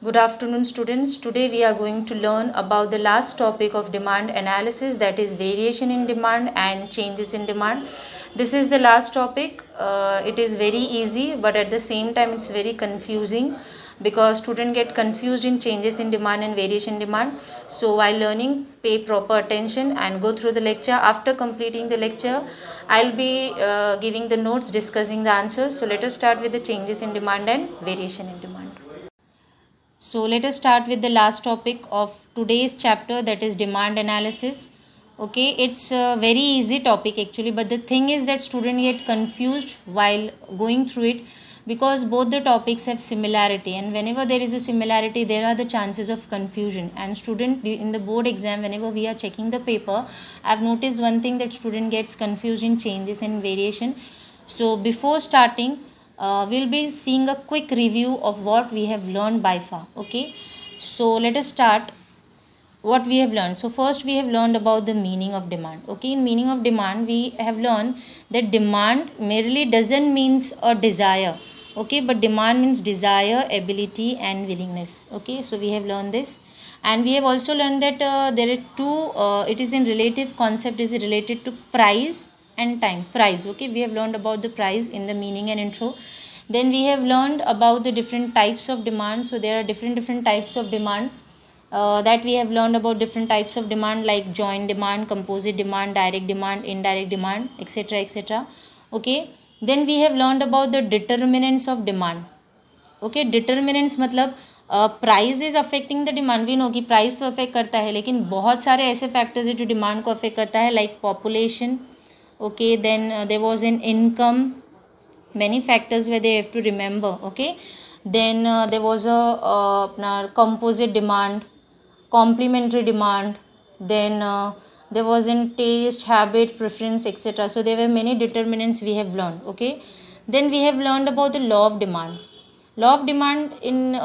Good afternoon, students. Today we are going to learn about the last topic of demand analysis, that is variation in demand and changes in demand. This is the last topic. It is very easy, but at the same time it's very confusing because students get confused in changes in demand and variation in demand. So while learning, pay proper attention and go through the lecture. After completing the lecture, I'll be giving the notes, discussing the answers. So let us start with the changes in demand and variation in demand. So let us start with the last topic of today's chapter, that is demand analysis. Okay, it's a very easy topic actually, but the thing is that students get confused while going through it because both the topics have similarity, and whenever there is a similarity there are the chances of confusion. And student in the board exam, whenever we are checking the paper, I've noticed one thing, that student gets confused in changes and variation. So before starting, we'll be seeing a quick review of what we have learned by far. Okay, so let us start what we have learned. So first we have learned about the meaning of demand. Okay, in meaning of demand we have learned that demand merely doesn't means a desire. Okay, but demand means desire, ability and willingness. Okay, so we have learned this, and we have also learned that there are two it is in relative concept, is related to price and time. Price, okay, we have learned about the price in the meaning and intro. Then we have learned about the different types of demand. So there are different types of demand that we have learned about. Different types of demand like joint demand, composite demand, direct demand, indirect demand, etc, etc. Okay, then we have learned about the determinants of demand. Okay, determinants मतलब price is affecting the demand. We know कि price तो affect करता है, लेकिन बहुत सारे ऐसे factors है जो डिमांड को अफेक्ट करता है, like population. Okay, then there was an income, many factors where they have to remember. Okay, then there was a अपना composite demand, complementary demand, then there was in taste, habit, preference, etc. So there were many determinants we have learned. Okay, then we have learned about the law of demand. Law of demand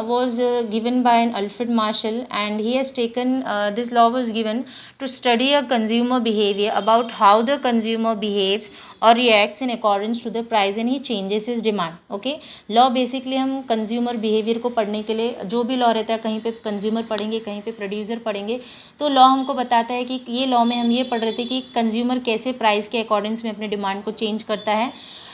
was given by an Alfred Marshall, and he has taken this law was given to study a consumer behavior, about how the consumer behaves or reacts in accordance to the price, and he changes his demand. Okay, law basically हम consumer behavior को पढ़ने के लिए, जो भी law रहता है, कहीं पे कंज्यूमर पढ़ेंगे, कहीं पे प्रोड्यूसर पढ़ेंगे, तो लॉ हमको बताता है कि ये लॉ में हम ये पढ़ रहे थे कि कंज्यूमर कैसे प्राइस के अकॉर्डिंग्स में अपने डिमांड को चेंज करता है.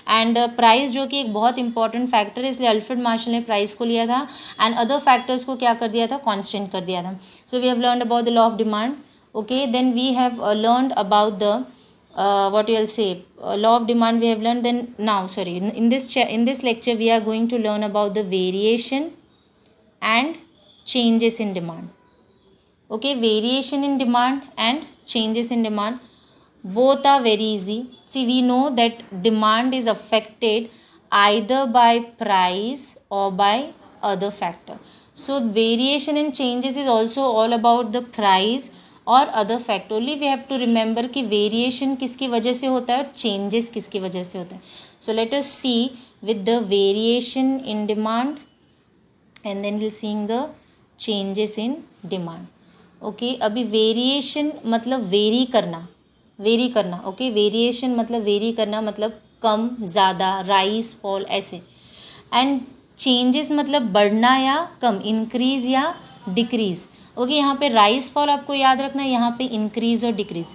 एंड प्राइस जो कि एक बहुत इंपॉर्टेंट फैक्टर है, इसलिए अल्फ्रेड मार्शल ने प्राइस को लिया था एंड अदर फैक्टर्स को क्या कर दिया था, कांस्टेंट कर दिया था. So we have learned about the law of demand. Okay, then we have learned about the what you will say law of demand we have learned. Then now sorry, in this lecture we are going to learn about the variation and changes in demand. Okay, variation in demand and changes in demand, both are very easy. See, we know that demand is affected either by price or by other factor. So variation and changes is also all about the price और other factor. Only we have to remember कि variation किसकी वजह से होता है और changes किसकी वजह से होता है. So let us see with the variation in demand and then will seeing the changes in demand. Okay, अभी वेरिएशन मतलब वेरी करना. ओके, वेरिएशन मतलब वेरी करना, मतलब कम, ज़्यादा, राइज, फॉल, ऐसे. एंड चेंजेस मतलब बढ़ना या कम, इंक्रीज या डिक्रीज. ओके, यहाँ पे राइज फॉल आपको याद रखना है, यहाँ पे इंक्रीज और डिक्रीज.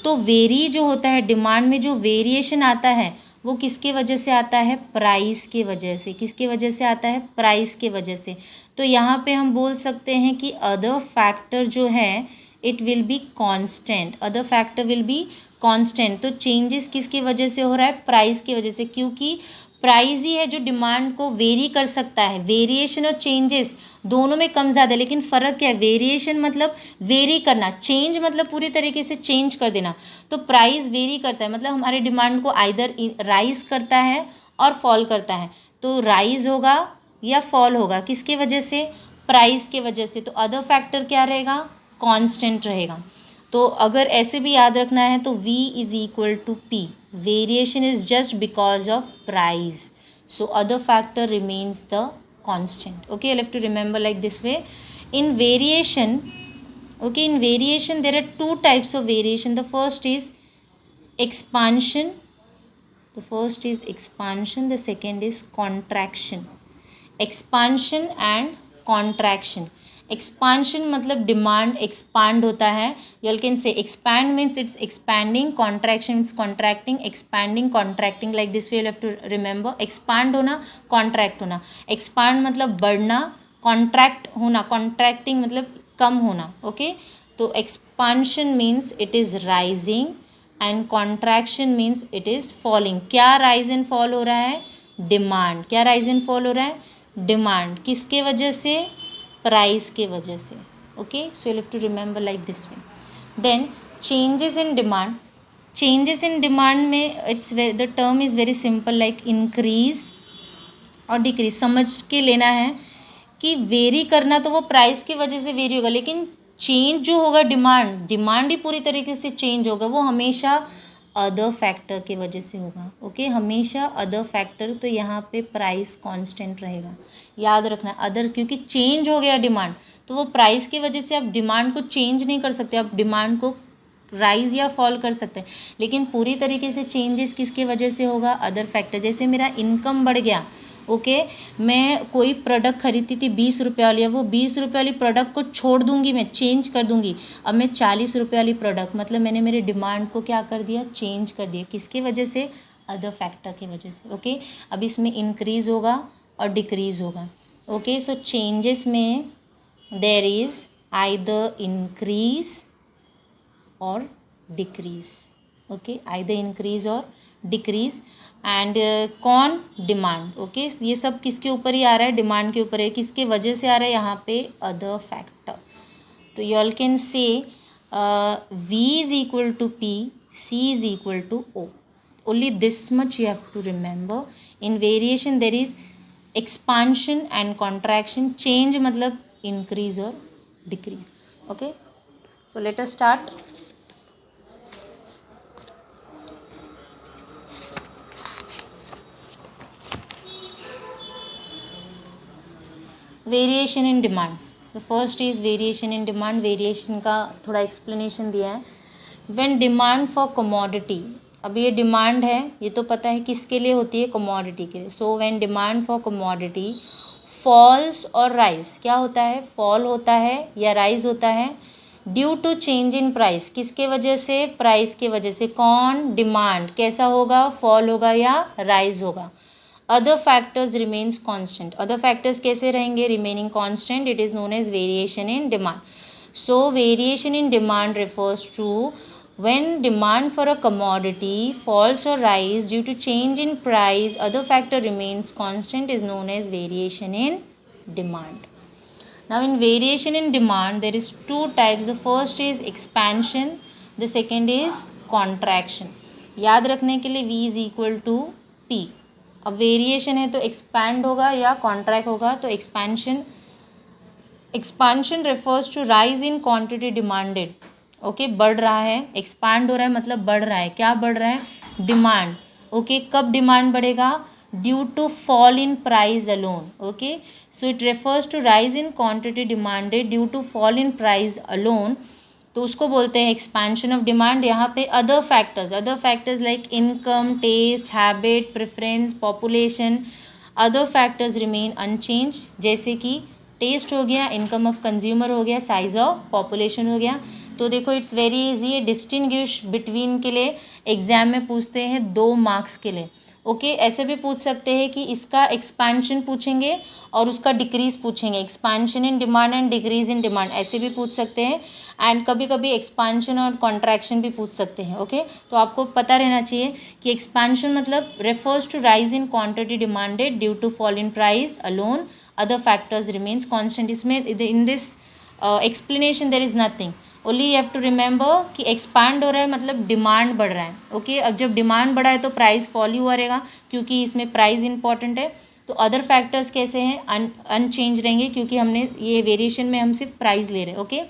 तो वेरी जो होता है डिमांड में, जो वेरिएशन आता है वो किसके वजह से आता है, प्राइस के वजह से. किसके वजह से आता है, प्राइस के वजह से. तो यहाँ पे हम बोल सकते हैं कि अदर फैक्टर जो है it will be constant. Other factor will be constant. तो चेंजेस किसकी वजह से हो रहा है, प्राइस की वजह से, क्योंकि प्राइस ही है जो डिमांड को वेरी कर सकता है. वेरिएशन और चेंजेस दोनों में कम ज़्यादा, लेकिन फ़र्क क्या है, वेरिएशन मतलब वेरी करना, चेंज मतलब पूरी तरीके से चेंज कर देना. तो प्राइस वेरी करता है, मतलब हमारे डिमांड को आइदर राइज करता है और फॉल करता है. तो राइज होगा या फॉल होगा, किसके वजह से, प्राइस के वजह से. तो अदर फैक्टर क्या रहेगा, कांस्टेंट रहेगा. तो अगर ऐसे भी याद रखना है तो V is equal to P. Variation is just because of price, so other factor remains the constant. Okay, I'll have to remember like this way. In variation, okay, in variation there are two types of variation. The first is expansion, the second is contraction. Expansion and contraction. Expansion मतलब demand expand होता है. You can say expand means it's expanding, contraction it's contracting, expanding contracting. Like this way you have to remember. Expand होना, contract होना. Expand मतलब बढ़ना, contract होना, contracting मतलब कम होना. ओके, तो expansion means it is rising and contraction means it is falling. क्या rise and fall हो रहा है? डिमांड. क्या राइज एंड फॉल हो रहा है? डिमांड. किसके वजह से? प्राइस के वजह से. Okay, so you have to remember like this way. Then changes in demand. Changes in demand में it's the term is very simple, like increase और डिक्रीज. समझ के लेना है कि वेरी करना तो वो प्राइस की वजह से वेरी होगा, लेकिन चेंज जो होगा डिमांड ही पूरी तरीके से चेंज होगा, वो हमेशा अदर फैक्टर की वजह से होगा. ओके, हमेशा अदर फैक्टर. तो यहाँ पे प्राइस कांस्टेंट रहेगा, याद रखना. अदर, क्योंकि चेंज हो गया डिमांड, तो वो प्राइस की वजह से आप डिमांड को चेंज नहीं कर सकते. आप डिमांड को राइज या फॉल कर सकते हैं, लेकिन पूरी तरीके से चेंजेस किसके वजह से होगा? Other factor. जैसे मेरा इनकम बढ़ गया, ओके, मैं कोई प्रोडक्ट खरीदती थी 20 रुपये वाली, वो 20 रुपये वाली प्रोडक्ट को छोड़ दूंगी, मैं चेंज कर दूंगी. अब मैं 40 रुपये वाली प्रोडक्ट, मतलब मैंने मेरे डिमांड को क्या कर दिया? चेंज कर दिया. किसकी वजह से? अदर फैक्टर की वजह से. ओके, अब इसमें इंक्रीज होगा और डिक्रीज होगा. ओके, सो चेंजेस में देयर इज आइदर इंक्रीज और डिक्रीज. ओके, आइदर इंक्रीज और डिक्रीज. एंड कौन? डिमांड. ओके, ये सब किसके ऊपर ही आ रहा है? डिमांड के ऊपर है. किसके वजह से आ रहा है? यहाँ पे अदर फैक्टर. तो you all can say V is equal to P, C is equal to O. Only this much you have to remember. In variation there is expansion and contraction. Change मतलब increase और decrease. Okay, so let us start. Variation in demand. The first is variation in demand. Variation का थोड़ा explanation दिया है. When demand for commodity. अब ये demand है, ये तो पता है किसके लिए होती है? कमोडिटी के लिए. So when demand for commodity falls और राइज. क्या होता है? फॉल होता है या राइज होता है due to change in price. किसके वजह से? प्राइस के वजह से. कौन? डिमांड. कैसा होगा? फॉल होगा या राइज होगा. Other factors remains constant. Other factors कैसे रहेंगे? remaining constant. It is known as variation in demand. So variation in demand refers to when demand for a commodity falls or rise due to change in price, other factor remains constant, is known as variation in demand. Now in variation in demand there is two types. The first is expansion, the second is contraction. याद रखने के लिए V is equal to P. अब variation है तो expand होगा या contract होगा. तो expansion refers to rise in quantity demanded. Okay, बढ़ रहा है. एक्सपैंड हो रहा है मतलब बढ़ रहा है. क्या बढ़ रहा है? डिमांड. ओके, कब डिमांड बढ़ेगा? Due to fall in price alone. Okay, so it refers to rise in quantity demanded due to fall in price alone. तो उसको बोलते हैं एक्सपेंशन ऑफ डिमांड. यहाँ पे other factors like income, taste, habit, preference, population, other factors remain unchange. जैसे कि test हो गया, इनकम ऑफ कंज्यूमर हो गया, साइज ऑफ पॉपुलेशन हो गया. तो देखो इट्स वेरी इजी है. डिस्टिंग्विश बिटवीन के लिए एग्जाम में पूछते हैं 2 मार्क्स के लिए. ओके, ऐसे भी पूछ सकते हैं कि इसका एक्सपेंशन पूछेंगे और उसका डिक्रीज पूछेंगे. Expansion in demand and decrease in demand ऐसे भी पूछ सकते हैं. एंड कभी कभी एक्सपेंशन और कॉन्ट्रैक्शन भी पूछ सकते हैं. ओके, तो आपको पता रहना चाहिए कि एक्सपेंशन मतलब refers to rise in quantity demanded due to fall in price alone, other factors remains constant. इसमें in this explanation there is nothing. Only you have to remember कि एक्सपांड हो रहा है मतलब डिमांड बढ़ रहा है. ओके, अब जब डिमांड बढ़ा है तो प्राइस फॉल ही हुआ रहेगा क्योंकि इसमें प्राइस इंपॉर्टेंट है. तो अदर फैक्टर्स कैसे हैं? अनचेंज रहेंगे क्योंकि हमने ये वेरिएशन में हम सिर्फ प्राइस ले रहे हैं. ओके,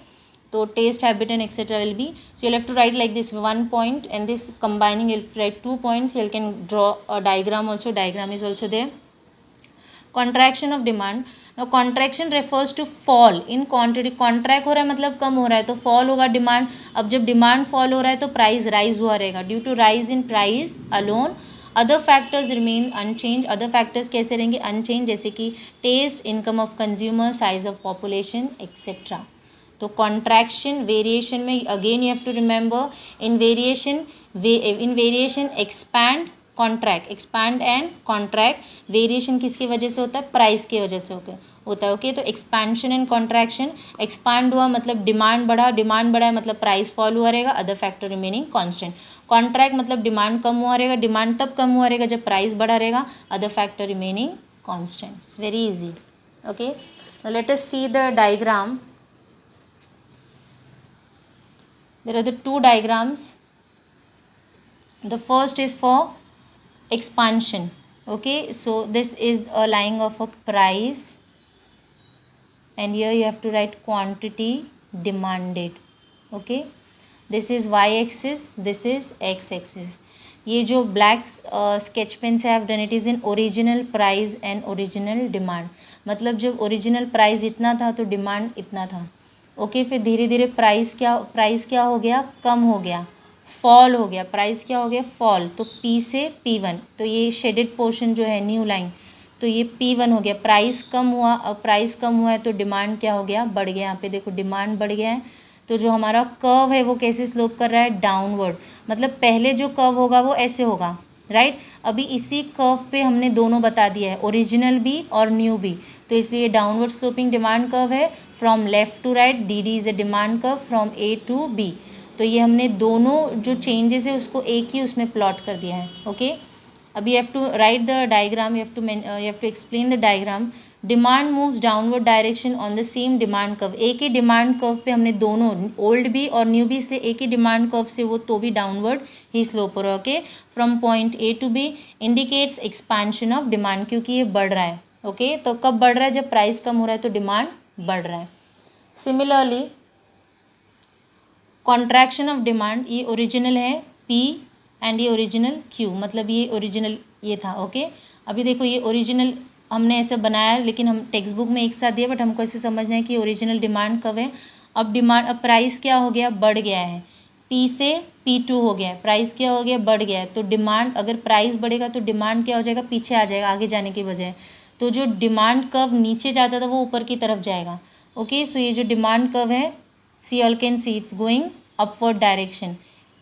तो taste, habit and etcetera will be. So you have to write like this 1 point and this combining you write 2 points. You can draw a diagram also. Diagram is also there. Contraction of demand. Now contraction refers to fall in quantity. Contract हो रहा है मतलब कम हो रहा है तो fall होगा demand. अब जब डिमांड fall हो रहा है तो प्राइस राइज हुआ रहेगा. Due to rise in price alone, other factors remain unchange, other factors कैसे रहेंगे? अनचेंज, जैसे कि taste, income of consumer, size of population etcetera. तो कॉन्ट्रैक्शन वेरिएशन में again you have to remember, in variation expand contract, expand and contract. Variation किसकी वजह से होता है? प्राइस की वजह से होता है। ओके, तो एक्सपेंशन एंड कॉन्ट्रैक्शन, एक्सपांड हुआ मतलब डिमांड बढ़ा, डिमांड बढ़ा है मतलब प्राइस फॉल हुआ रहेगा, other factor remaining constant. Contract मतलब डिमांड कम हुआ रहेगा, डिमांड तब कम हुआ रहेगा जब प्राइस बढ़ा रहेगा, other factor remaining constant. It's very easy. Okay, now let us see the diagram. There are the two diagrams. The first is for expansion. Okay, so this is a line of a price, and here you have to write quantity demanded. Okay, this is y axis, this is x axis. ये जो black sketch pen से have done, it is in original price and original demand. मतलब जब original price इतना था तो demand इतना था। ओके, फिर धीरे धीरे प्राइस क्या हो गया? कम हो गया, फॉल हो गया। प्राइस क्या हो गया? फॉल। तो P से P1, तो ये शेडेड पोर्शन जो है न्यू लाइन, तो ये P1 हो गया। प्राइस कम हुआ, अब प्राइस कम हुआ है तो डिमांड क्या हो गया? बढ़ गया। यहाँ पे देखो डिमांड बढ़ गया है, तो जो हमारा कर्व है वो कैसे स्लोप कर रहा है? डाउनवर्ड। मतलब पहले जो कर्व होगा वो ऐसे होगा, राइट? अभी इसी कर्व पे हमने दोनों बता दिया है, ओरिजिनल भी और न्यू भी, तो इसलिए डाउनवर्ड स्लोपिंग डिमांड कर्व है। From left to right, DD is a demand curve from A to B। तो ये हमने दोनों जो चेंजेस है उसको एक ही उसमें प्लॉट कर दिया है। ओके, अभी you have to write the diagram, you have to explain the diagram. Demand moves downward direction on the same demand curve. एक ही डिमांड कर्व पे हमने दोनों, ओल्ड भी और न्यू भी से एक ही डिमांड कर्व से वो तो भी डाउनवर्ड ही स्लोप हो रहा है। Okay, from point A to B indicates expansion of demand, क्योंकि ये बढ़ रहा है। ओके, तो कब बढ़ रहा है? जब प्राइस कम हो रहा है तो डिमांड बढ़ रहा है। सिमिलरली कॉन्ट्रैक्शन ऑफ डिमांड, ये ओरिजिनल है P एंड ये ओरिजिनल Q, मतलब ये ओरिजिनल ये था। ओके, अभी देखो ये ओरिजिनल हमने ऐसे बनाया, लेकिन हम टेक्स्ट बुक में एक साथ दिए, बट हमको ऐसे समझना है कि ओरिजिनल डिमांड कब है। अब प्राइस क्या हो गया? बढ़ गया है। P से P2 हो गया है, प्राइस क्या हो गया? बढ़ गया है। तो डिमांड, अगर प्राइस बढ़ेगा तो डिमांड क्या हो जाएगा? पीछे आ जाएगा आगे जाने की बजाय। तो जो डिमांड कर्व नीचे जाता था वो ऊपर की तरफ जाएगा। ओके, सो ये जो डिमांड कर्व है, see all can see it's going upward direction.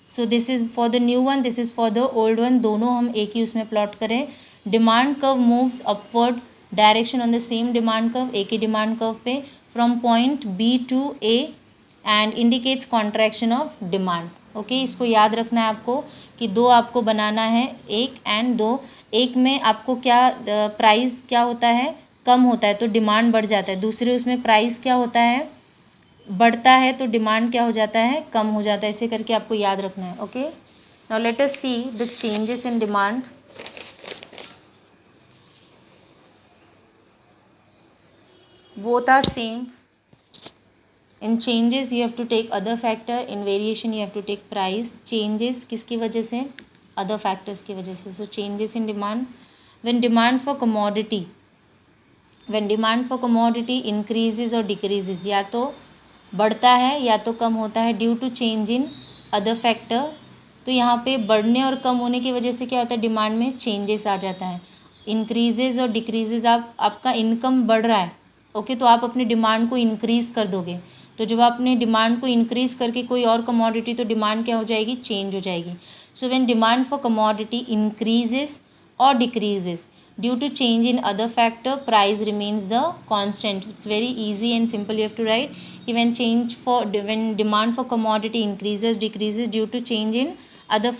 So this is for the new one, this is for the old one, दोनों हम एक ही उसमें प्लॉट करें। Demand curve moves upward direction on the same demand curve, एक ही demand curve पे, from point B to A and indicates contraction of demand. Okay, इसको याद रखना है आपको कि दो आपको बनाना है, एक एंड दो। एक में आपको क्या प्राइस क्या होता है? कम होता है तो डिमांड बढ़ जाता है। दूसरे उसमें प्राइस क्या होता है? बढ़ता है तो डिमांड क्या हो जाता है? कम हो जाता है। ऐसे करके आपको याद रखना है। Okay, now let us see the changes in demand. Both are same. In changes you have to take other factor, in variation you have to take price. Changes किसकी वजह से? other factors की वजह से. So changes in demand, when demand for commodity increases or decreases, या तो बढ़ता है या तो कम होता है due to change in other factor. तो यहाँ पे बढ़ने और कम होने की वजह से क्या होता है? डिमांड में चेंजेस आ जाता है. इंक्रीजेज और डिक्रीजेज, आपका इनकम बढ़ रहा है, ओके, तो आप अपनी डिमांड को इंक्रीज कर दोगे. तो जब आप अपनी डिमांड को इंक्रीज करके कोई और कमोडिटी, तो डिमांड क्या हो जाएगी? चेंज हो जाएगी. So when demand for commodity increases और decreases due to change in other factor, price remains the constant. It's very easy and simple, you have to write कि when demand for commodity increases decreases due to change in other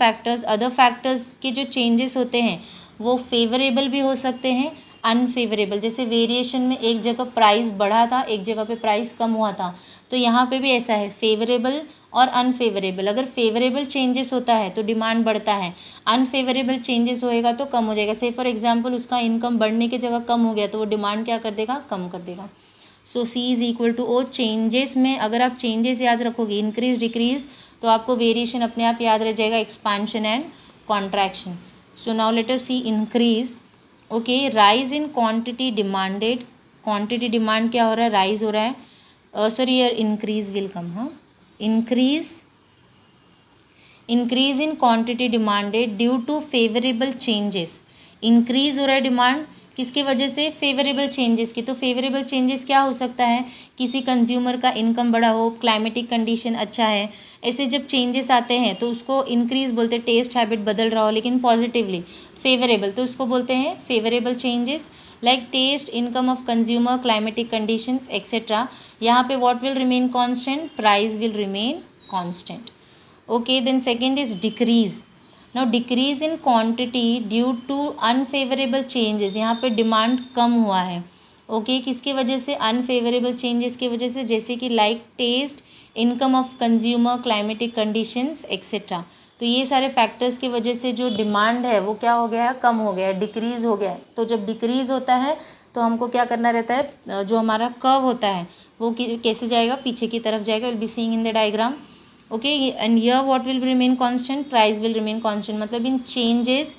factors के जो changes होते हैं वो favourable भी हो सकते हैं, अनफेवरेबल. जैसे वेरिएशन में एक जगह प्राइस बढ़ा था, एक जगह पे प्राइस कम हुआ था, तो यहाँ पे भी ऐसा है, फेवरेबल और अनफेवरेबल. अगर फेवरेबल चेंजेस होता है तो डिमांड बढ़ता है, अनफेवरेबल चेंजेस होएगा तो कम हो जाएगा. से फॉर एग्जांपल उसका इनकम बढ़ने की जगह कम हो गया तो वो डिमांड क्या कर देगा? कम कर देगा. सो C is equal to O. Changes में अगर आप चेंजेस याद रखोगे, इंक्रीज डिक्रीज, तो आपको वेरिएशन अपने आप याद रह जाएगा, expansion and contraction. So now let us see increase. Okay, rise in quantity demanded. Quantity demand क्या हो रहा है? राइज हो रहा है. Sorry, increase will come. हाँ, increase in quantity demanded due to favourable changes. Increase हो रहा है डिमांड किसकी वजह से? फेवरेबल चेंजेस की। तो फेवरेबल चेंजेस क्या हो सकता है? किसी कंज्यूमर का इनकम बढ़ा हो, क्लाइमेटिक कंडीशन अच्छा है, ऐसे जब चेंजेस आते हैं तो उसको इंक्रीज बोलते हैं। टेस्ट हैबिट बदल रहा हो लेकिन पॉजिटिवली फेवरेबल, तो उसको बोलते हैं favourable changes. Like taste, income of consumer, climatic conditions etcetera. यहाँ पे what will remain constant? Price will remain constant. Okay, then second is decrease. Now decrease in quantity due to unfavourable changes. यहाँ पे demand कम हुआ है। Okay, किसकी वजह से? Unfavourable changes की वजह से, जैसे कि like taste, income of consumer, climatic conditions etcetera. तो ये सारे फैक्टर्स की वजह से जो डिमांड है वो क्या हो गया है? कम हो गया है, डिक्रीज हो गया है। तो जब डिक्रीज होता है तो हमको क्या करना रहता है? जो हमारा कर्व होता है वो कैसे जाएगा? पीछे की तरफ जाएगा। Will be seeing in the diagram. Okay, and here what will remain constant? Price will remain constant. मतलब in changes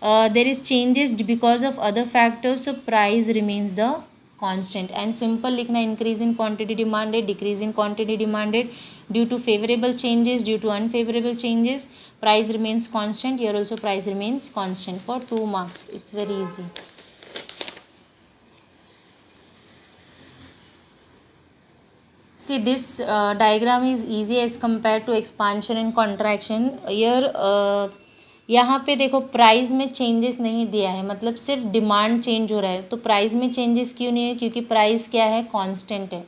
there is changes because of other factors, so price remains the constant. And simple लिखना, increase in quantity demanded, decrease in quantity demanded due to favourable changes, due to unfavourable changes, price remains constant. Here also price remains constant for 2 marks. It's very easy. See, this diagram is easy as compared to expansion and contraction. Here यहाँ पे देखो price में changes नहीं दिया है, मतलब सिर्फ demand change हो रहा है। तो प्राइस में चेंजेस क्यों नहीं है? क्योंकि प्राइस क्या है? कांस्टेंट है।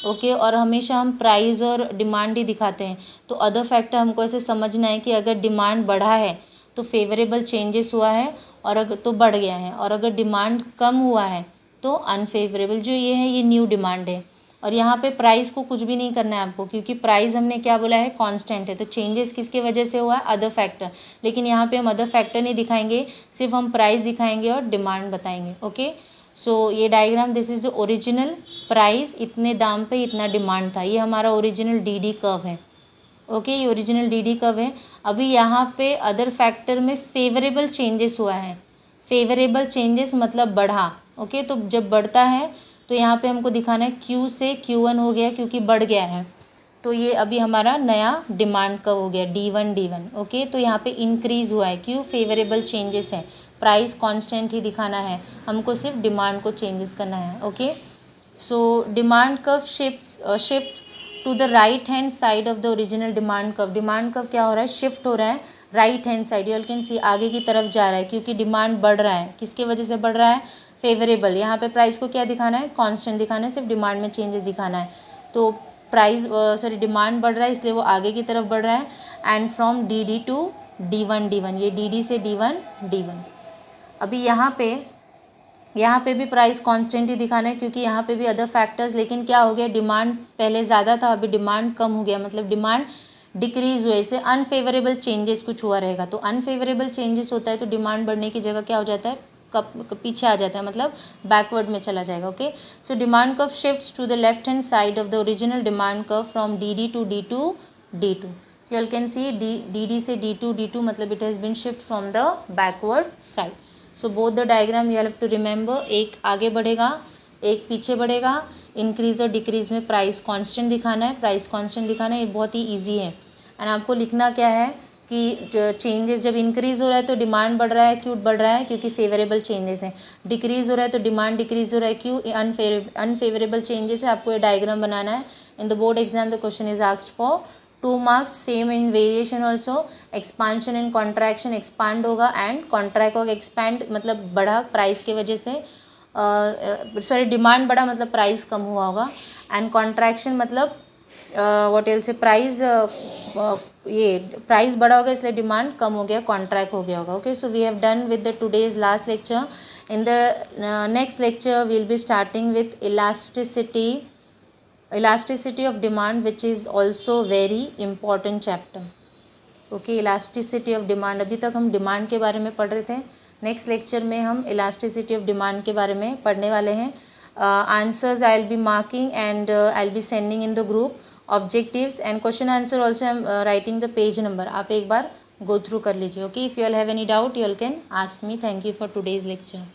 ओके, और हमेशा हम प्राइस और डिमांड ही दिखाते हैं। तो अदर फैक्टर हमको ऐसे समझना है कि अगर डिमांड बढ़ा है तो फेवरेबल चेंजेस हुआ है, और अगर तो बढ़ गया है, और अगर डिमांड कम हुआ है तो अनफेवरेबल। जो ये है ये न्यू डिमांड है। और यहाँ पे प्राइस को कुछ भी नहीं करना है आपको, क्योंकि प्राइस हमने क्या बोला है? कांस्टेंट है। तो चेंजेस किसके वजह से हुआ है? Other factor. लेकिन यहाँ पे हम अदर फैक्टर नहीं दिखाएंगे, सिर्फ हम प्राइस दिखाएंगे और डिमांड बताएंगे। ओके, सो ये diagram, this is the original price, इतने दाम पे इतना डिमांड था। ये हमारा ओरिजिनल डी कर्व है। ओके, ये ओरिजिनल डी कर्व है। अभी यहाँ पे अदर फैक्टर में फेवरेबल चेंजेस हुआ है। फेवरेबल चेंजेस मतलब बढ़ा। ओके, तो जब बढ़ता है तो यहाँ पे हमको दिखाना है Q से Q1 हो गया क्योंकि बढ़ गया है। तो ये अभी हमारा नया डिमांड कर्व हो गया D1। ओके, तो यहाँ पे इंक्रीज हुआ है, क्यों? फेवरेबल चेंजेस है। प्राइस कांस्टेंट ही दिखाना है, हमको सिर्फ डिमांड को चेंजेस करना है। Okay, so demand curve shifts to the right hand side of the original demand curve. Demand curve क्या हो रहा है? शिफ्ट हो रहा है right hand side. You can see आगे की तरफ जा रहा है क्योंकि डिमांड बढ़ रहा है। किसके वजह से बढ़ रहा है? फेवरेबल। यहाँ पे प्राइस को क्या दिखाना है? कांस्टेंट दिखाना है, सिर्फ डिमांड में चेंजेस दिखाना है। तो प्राइस डिमांड बढ़ रहा है इसलिए वो आगे की तरफ बढ़ रहा है। And from DD to D1, ये DD से D1। अभी यहाँ पे भी प्राइस कांस्टेंट ही दिखाना है क्योंकि यहाँ पे भी अदर फैक्टर्स। लेकिन क्या हो गया? डिमांड पहले ज़्यादा था, अभी डिमांड कम हो गया, मतलब डिमांड डिक्रीज हुए से अनफेवरेबल चेंजेस कुछ हुआ रहेगा। तो अनफेवरेबल चेंजेस होता है तो डिमांड बढ़ने की जगह क्या हो जाता है? पीछे आ जाता है, मतलब बैकवर्ड में चला जाएगा। Okay, so demand curve shifts to the left hand side of the original demand curve from DD to D2। So you can see DD से D2 मतलब it has been shift from the backward side. So both the diagram you have to remember, एक आगे बढ़ेगा एक पीछे बढ़ेगा। Increase और decrease में प्राइस कांस्टेंट दिखाना है, प्राइस कांस्टेंट दिखाना है, ये बहुत ही ईजी है। एंड आपको लिखना क्या है कि चेंजेस जब इंक्रीज हो रहा है तो डिमांड बढ़ रहा है, क्यों बढ़ रहा है? क्योंकि फेवरेबल चेंजेस हैं। डिक्रीज हो रहा है तो डिमांड डिक्रीज हो रहा है, क्यों? अनफेवरेबल चेंजेस है। आपको ये डायग्राम बनाना है। In the board exam the question is asked for 2 marks, same in variation also. Expansion and contraction, expand होगा एंड कॉन्ट्रैक्ट होगा। एक्सपैंड मतलब बढ़ा प्राइस की वजह से, डिमांड बढ़ा मतलब प्राइस कम हुआ होगा। एंड कॉन्ट्रैक्शन मतलब व्हाट एल्स से प्राइस ये प्राइस बढ़ा होगा इसलिए डिमांड कम हो गया, कॉन्ट्रैक्ट हो गया होगा। Okay, so we have done with the today's last lecture. In the next lecture we'll be starting with elasticity of demand, which is also very important chapter. Okay, elasticity of demand. अभी तक हम demand के बारे में पढ़ रहे थे. Next lecture में हम इलास्टिसिटी ऑफ डिमांड के बारे में पढ़ने वाले हैं. Answers I will be marking and I will be sending in the group. Objectives and question answer also I am writing the page number. आप एक बार गो थ्रू कर लीजिए. Okay, if you all have any doubt you all can ask me. Thank you for today's lecture.